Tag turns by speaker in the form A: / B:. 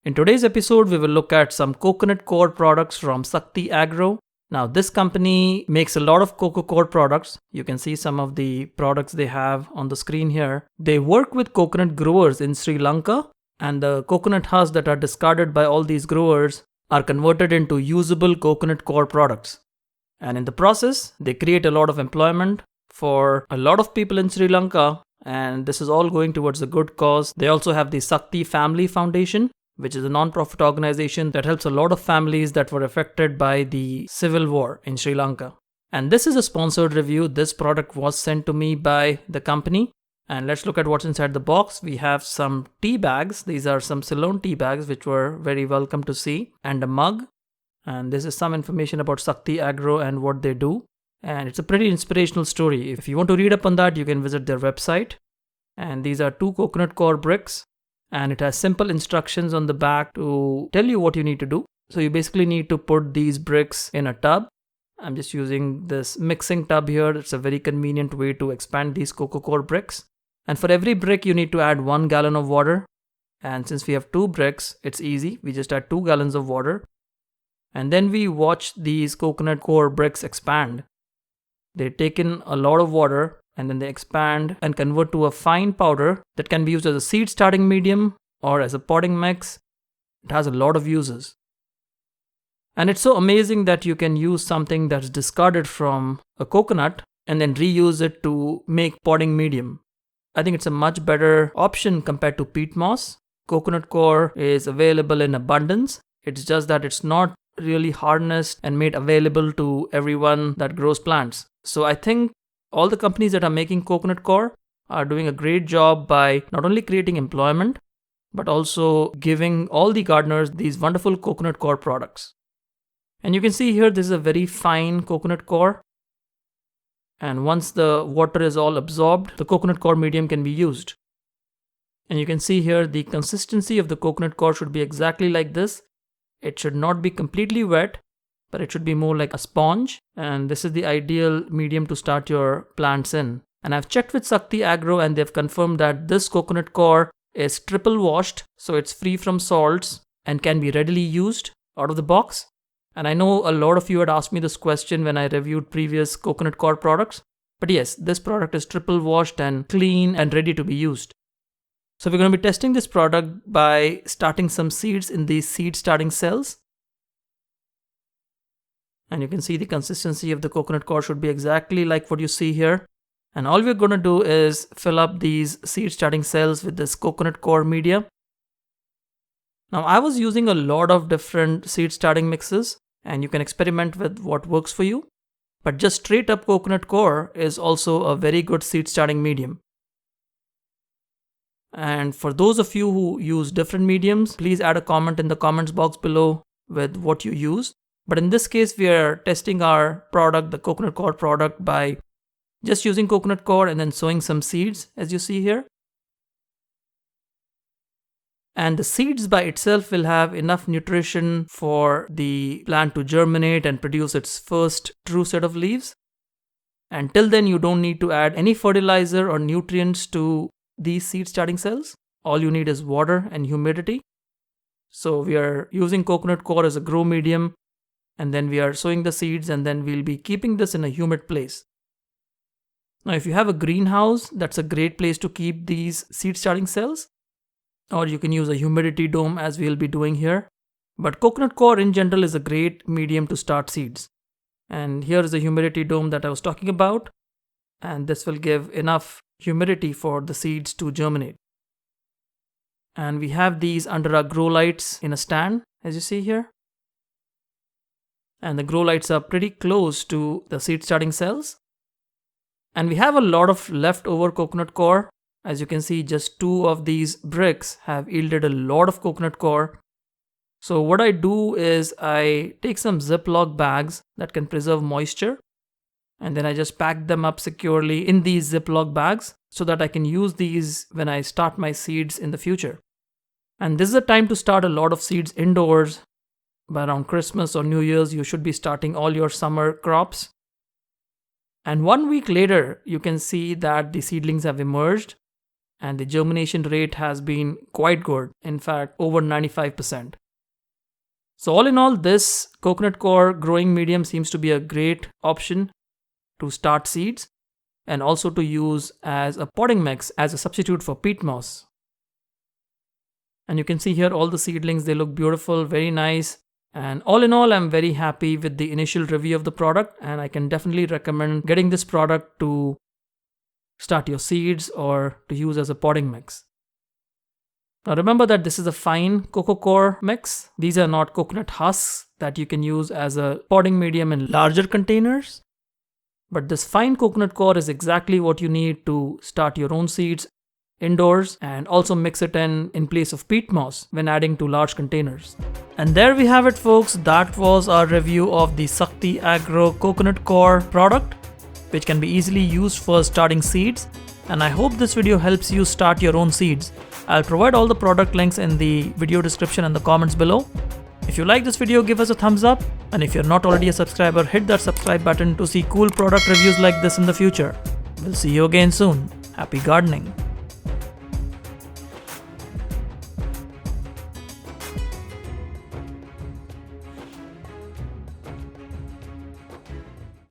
A: In today's episode, we will look at some coconut coir products from Sakti Agro. Now, this company makes a lot of coco coir products. You can see some of the products they have on the screen here. They work with coconut growers in Sri Lanka, and the coconut husks that are discarded by all these growers are converted into usable coconut coir products. And in the process, they create a lot of employment for a lot of people in Sri Lanka, and this is all going towards a good cause. They also have the Sakti Family Foundation, which is a non-profit organization that helps a lot of families that were affected by the civil war in Sri Lanka. And this is a sponsored review. This product was sent to me by the company. And let's look at what's inside the box. We have some tea bags. These are some Ceylon tea bags, which were very welcome to see, and a mug. And this is some information about Sakti Agro and what they do. And it's a pretty inspirational story. If you want to read up on that, you can visit their website. And these are 2 coconut coir bricks. And it has simple instructions on the back to tell you what you need to do. So you basically need to put these bricks in a tub. I'm just using this mixing tub here. It's a very convenient way to expand these coco coir bricks. And for every brick, you need to add 1 gallon of water. And since we have 2 bricks, it's easy. We just add 2 gallons of water. And then we watch these coconut coir bricks expand. They take in a lot of water, and then they expand and convert to a fine powder that can be used as a seed starting medium or as a potting mix. It has a lot of uses. And it's so amazing that you can use something that's discarded from a coconut and then reuse it to make potting medium. I think it's a much better option compared to peat moss. Coconut coir is available in abundance. It's just that it's not really harnessed and made available to everyone that grows plants. So I think all the companies that are making coconut coir are doing a great job by not only creating employment, but also giving all the gardeners these wonderful coconut coir products. And you can see here, this is a very fine coconut coir. And once the water is all absorbed, the coconut coir medium can be used. And you can see here, the consistency of the coconut coir should be exactly like this. It should not be completely wet, but it should be more like a sponge. And this is the ideal medium to start your plants in. And I've checked with Sakti Agro and they've confirmed that this coconut coir is triple washed, so it's free from salts and can be readily used out of the box. And I know a lot of you had asked me this question when I reviewed previous coconut coir products. But yes, this product is triple washed and clean and ready to be used. So we're going to be testing this product by starting some seeds in these seed starting cells. And you can see the consistency of the coconut coir should be exactly like what you see here. And all we're going to do is fill up these seed starting cells with this coconut coir media. Now, I was using a lot of different seed starting mixes, and you can experiment with what works for you. But just straight up coconut coir is also a very good seed starting medium. And for those of you who use different mediums, please add a comment in the comments box below with what you use. But in this case, we are testing our product, the coconut coir product, by just using coconut coir and then sowing some seeds, as you see here. And the seeds by itself will have enough nutrition for the plant to germinate and produce its first true set of leaves. And till then, you don't need to add any fertilizer or nutrients to these seed starting cells. All you need is water and humidity. So we are using coconut coir as a grow medium, and then we are sowing the seeds, and then we'll be keeping this in a humid place. Now, if you have a greenhouse, that's a great place to keep these seed starting cells. Or you can use a humidity dome, as we'll be doing here. But coconut coir in general is a great medium to start seeds. And here is the humidity dome that I was talking about. And this will give enough humidity for the seeds to germinate. And we have these under our grow lights in a stand, as you see here. And the grow lights are pretty close to the seed starting cells. And we have a lot of leftover coconut coir. As you can see, just 2 of these bricks have yielded a lot of coconut coir. So what I do is I take some Ziploc bags that can preserve moisture, and then I just pack them up securely in these Ziploc bags so that I can use these when I start my seeds in the future. And this is a time to start a lot of seeds indoors. By around Christmas or New Year's, you should be starting all your summer crops. And 1 week later, you can see that the seedlings have emerged. and the germination rate has been quite good, in fact over 95%. So all in all, this coconut coir growing medium seems to be a great option to start seeds and also to use as a potting mix as a substitute for peat moss. And you can see here all the seedlings, they look beautiful, very nice. And all in all, I'm very happy with the initial review of the product, and I can definitely recommend getting this product to start your seeds or to use as a potting mix. Now remember that this is a fine coco coir mix. These are not coconut husks that you can use as a potting medium in larger containers. But this fine coconut coir is exactly what you need to start your own seeds indoors and also mix it in place of peat moss when adding to large containers. And there we have it, folks. That was our review of the Shakti Agro coconut coir product, which can be easily used for starting seeds. And I hope this video helps you start your own seeds. I'll provide all the product links in the video description and the comments below. If you like this video, give us a thumbs up. And if you're not already a subscriber, hit that subscribe button to see cool product reviews like this in the future. We'll see you again soon. Happy gardening.